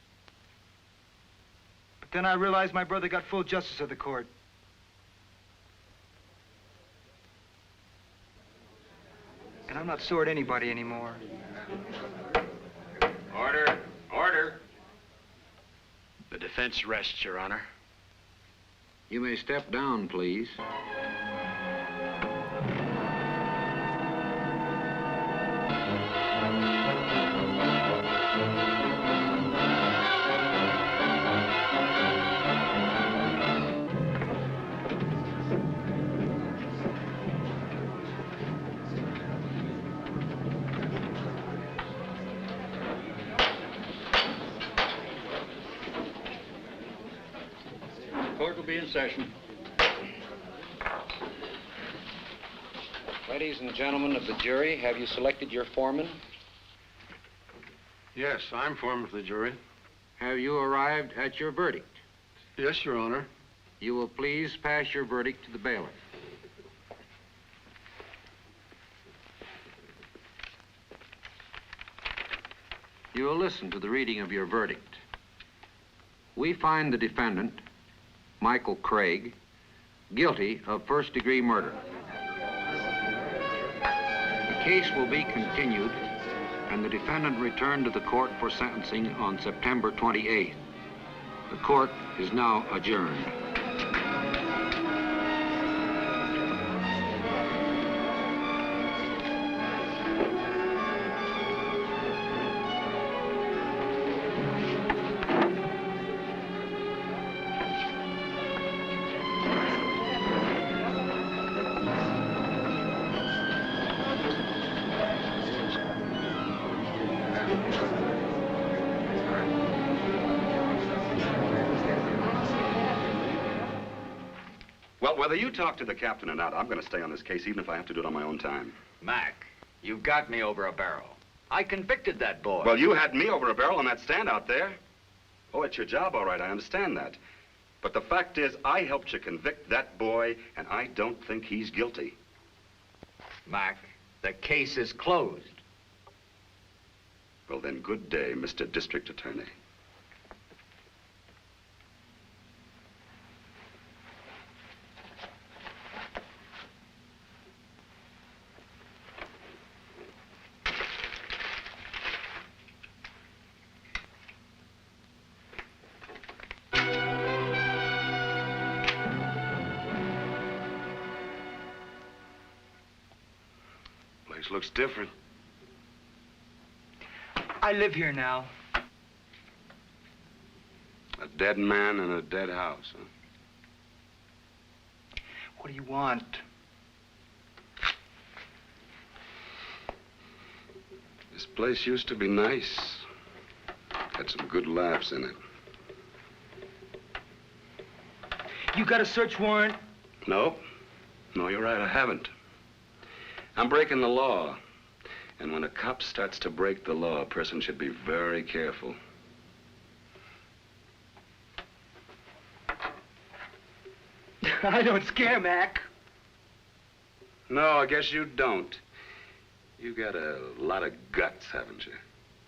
But then I realized my brother got full justice of the court. And I'm not sore at anybody anymore. Order. Order. The defense rests, Your Honor. You may step down, please. Court will be in session. Ladies and gentlemen of the jury, have you selected your foreman? Yes, I'm foreman of the jury. Have you arrived at your verdict? Yes, Your Honor. You will please pass your verdict to the bailiff. You will listen to the reading of your verdict. We find the defendant, Michael Craig, guilty of first-degree murder. The case will be continued and the defendant returned to the court for sentencing on September 28th. The court is now adjourned. Well, whether you talk to the captain or not, I'm going to stay on this case, even if I have to do it on my own time. Mac, you've got me over a barrel. I convicted that boy. Well, you had me over a barrel on that stand out there. Oh, it's your job, all right, I understand that. But the fact is, I helped you convict that boy, and I don't think he's guilty. Mac, the case is closed. Well, then, good day, Mr. District Attorney. Place looks different. I live here now. A dead man in a dead house, huh? What do you want? This place used to be nice. Had some good laughs in it. You got a search warrant? No. No, you're right, I haven't. I'm breaking the law. And when a cop starts to break the law, a person should be very careful. I don't scare, Mac. No, I guess you don't. You got a lot of guts, haven't you?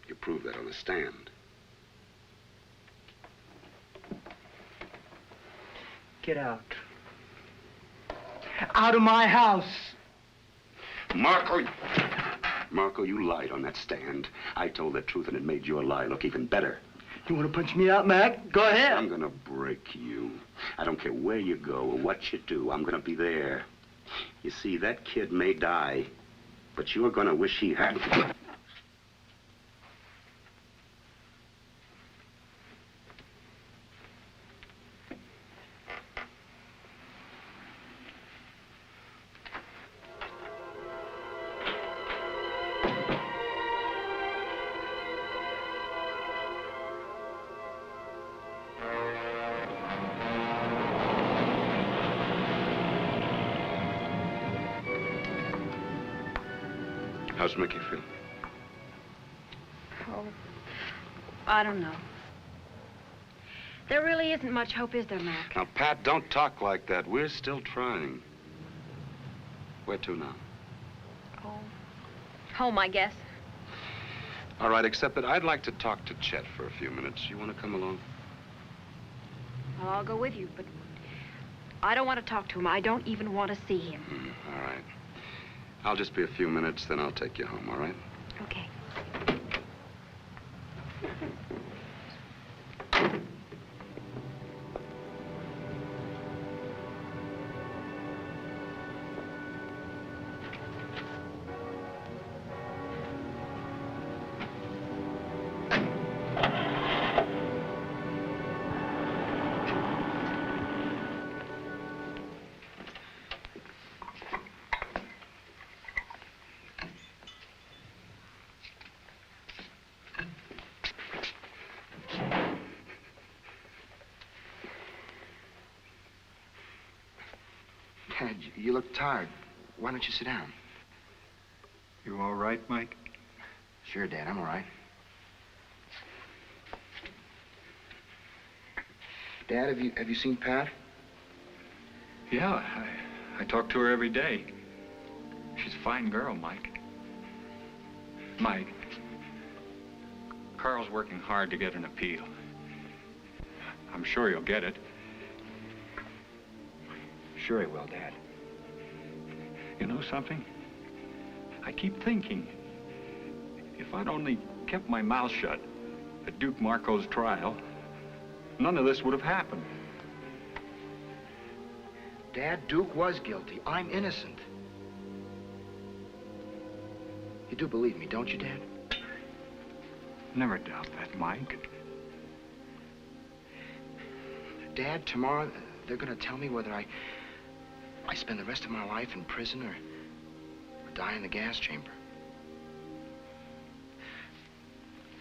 You proved that on the stand. Get out. Out of my house. Marco, Marco, you lied on that stand. I told the truth, and it made your lie look even better. You want to punch me out, Mac? Go ahead. I'm gonna break you. I don't care where you go or what you do. I'm gonna be there. You see, that kid may die, but you're gonna wish he hadn't. How's Mickey feel? Oh, I don't know. There really isn't much hope, is there, Mac? Now, Pat, don't talk like that. We're still trying. Where to now? Oh, home, I guess. All right, except that I'd like to talk to Chet for a few minutes. You want to come along? Well, I'll go with you, but I don't want to talk to him. I don't even want to see him. All right. I'll just be a few minutes, then I'll take you home, all right? Okay. Dad, you look tired. Why don't you sit down? You all right, Mike? Sure, Dad, I'm all right. Dad, have you seen Pat? Yeah, I talk to her every day. She's a fine girl, Mike. Mike, Carl's working hard to get an appeal. I'm sure he'll get it. Sure he will, Dad. You know something? I keep thinking, if I'd only kept my mouth shut at Duke Marco's trial, none of this would have happened. Dad, Duke was guilty. I'm innocent. You do believe me, don't you, Dad? Never doubt that, Mike. Dad, tomorrow they're gonna tell me whether I spend the rest of my life in prison or die in the gas chamber.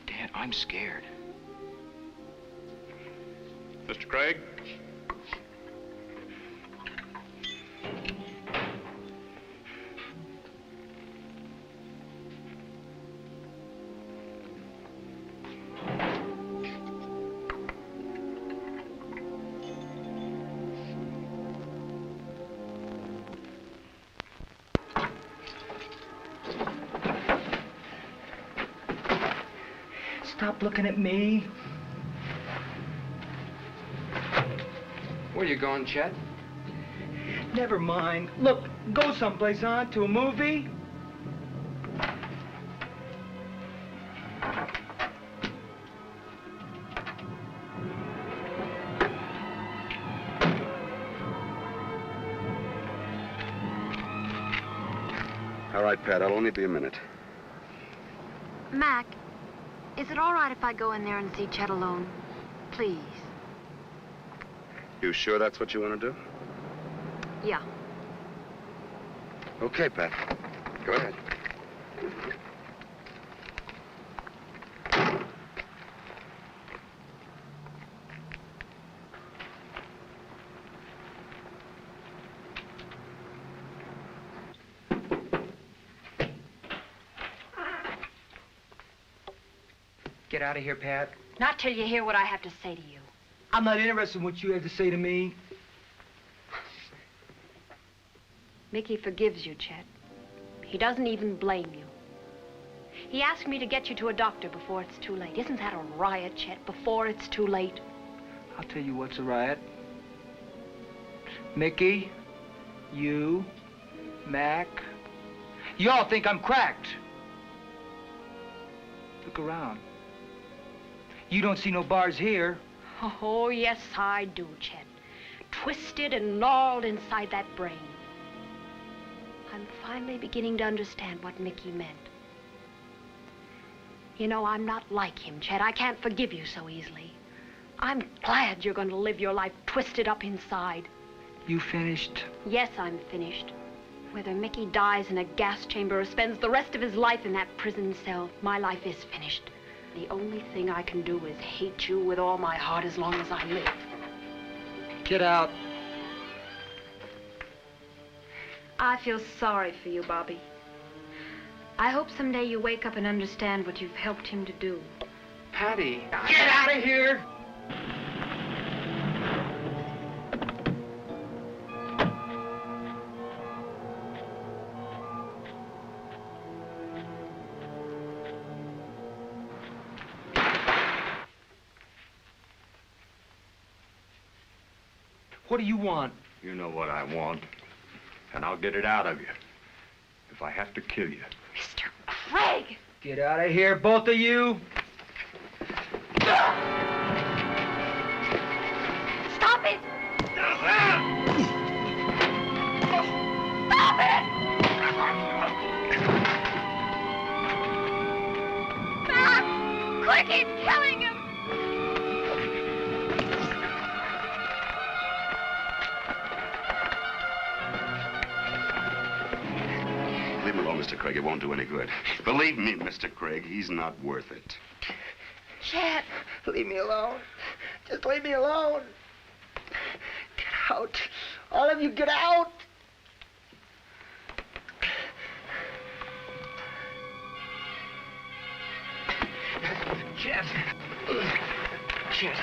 Dad, I'm scared. Mr. Craig? Stop looking at me. Where you going, Chet? Never mind. Look, go someplace, huh? To a movie? All right, Pat, I'll only be a minute. Mac, is it all right if I go in there and see Chet alone? Please. You sure that's what you want to do? Yeah. Okay, Pat. Go ahead. Get out of here, Pat. Not till you hear what I have to say to you. I'm not interested in what you have to say to me. Mickey forgives you, Chet. He doesn't even blame you. He asked me to get you to a doctor before it's too late. Isn't that a riot, Chet? Before it's too late. I'll tell you what's a riot. Mickey, you, Mac, you all think I'm cracked. Look around. You don't see no bars here. Oh, yes, I do, Chet. Twisted and gnarled inside that brain. I'm finally beginning to understand what Mickey meant. You know, I'm not like him, Chet. I can't forgive you so easily. I'm glad you're going to live your life twisted up inside. You finished? Yes, I'm finished. Whether Mickey dies in a gas chamber or spends the rest of his life in that prison cell, my life is finished. The only thing I can do is hate you with all my heart as long as I live. Get out. I feel sorry for you, Bobby. I hope someday you wake up and understand what you've helped him to do. Patty, Get out of here! what do you want? You know what I want, and I'll get it out of you if I have to kill you. Mr. Craig! Get out of here, both of you! Stop it! Stop it! Stop! Quick, he's killing him! Leave him alone, Mr. Craig. It won't do any good. Believe me, Mr. Craig, he's not worth it. Chet, leave me alone. Just leave me alone. Get out. All of you, get out. Chet. Chet.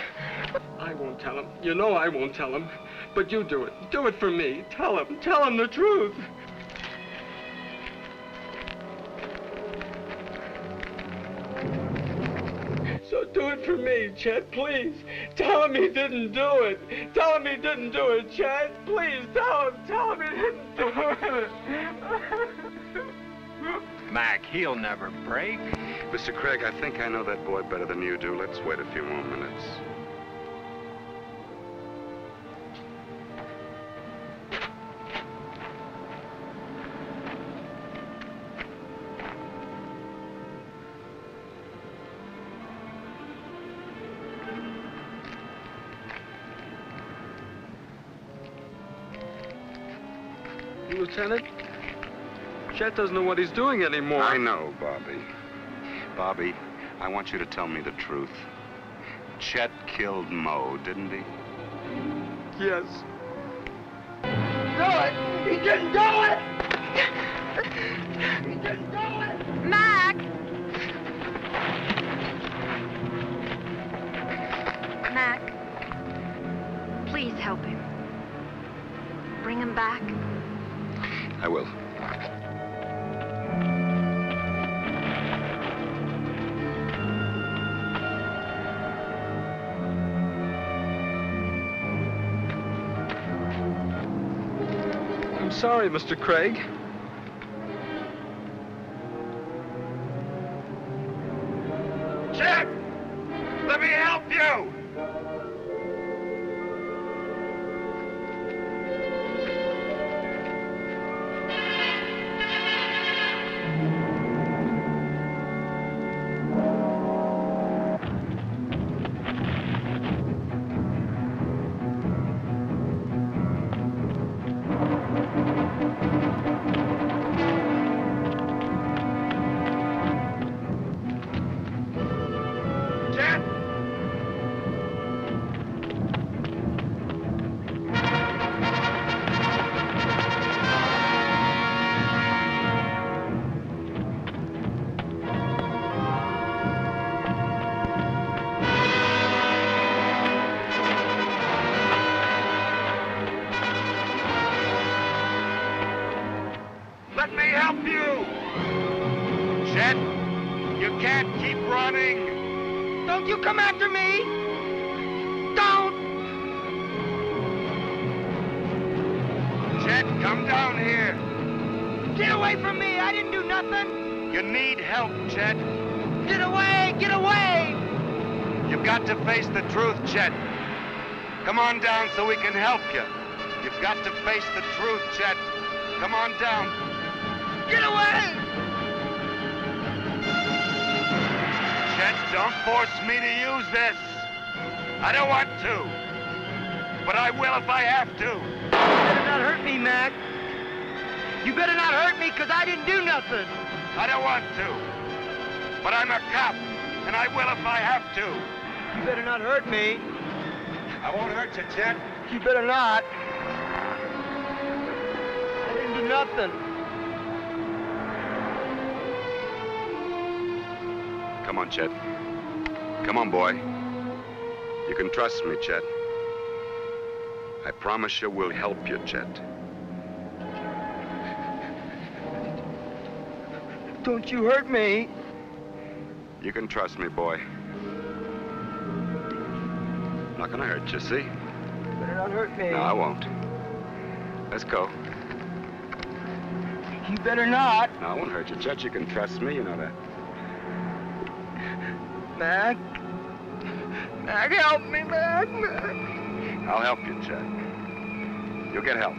I won't tell him. You know I won't tell him. But you do it. Do it for me. Tell him. Tell him the truth. So do it for me, Chet, please. Tell him he didn't do it. Tell him he didn't do it, Chet. Please, tell him he didn't do it. Mac, he'll never break. Mr. Craig, I think I know that boy better than you do. Let's wait a few more minutes. Lieutenant, Chet doesn't know what he's doing anymore. I know, Bobby. Bobby, I want you to tell me the truth. Chet killed Mo, didn't he? Yes. Do it! He didn't do it! He didn't do it! Mac! Mac, please help him. Bring him back. I will. I'm sorry, Mr. Craig. Chet! Let me help you! Let me help you! Chet, you can't keep running! Don't you come after me! Don't! Chet, come down here! Get away from me! I didn't do nothing! You need help, Chet. Get away! Get away! You've got to face the truth, Chet. Come on down so we can help you. You've got to face the truth, Chet. Come on down. Get away! Chet, don't force me to use this. I don't want to. But I will if I have to. You better not hurt me, Mac. You better not hurt me, because I didn't do nothing. I don't want to. But I'm a cop, and I will if I have to. You better not hurt me. I won't hurt you, Chet. You better not. I didn't do nothing. Come on, Chet. Come on, boy. You can trust me, Chet. I promise you we'll help you, Chet. Don't you hurt me. You can trust me, boy. I'm not gonna hurt you, see? You better not hurt me. No, I won't. Let's go. You better not. No, I won't hurt you, Chet. You can trust me, you know that. Mac. Mac, help me, Mac. Mac. I'll help you, Chet. You'll get help.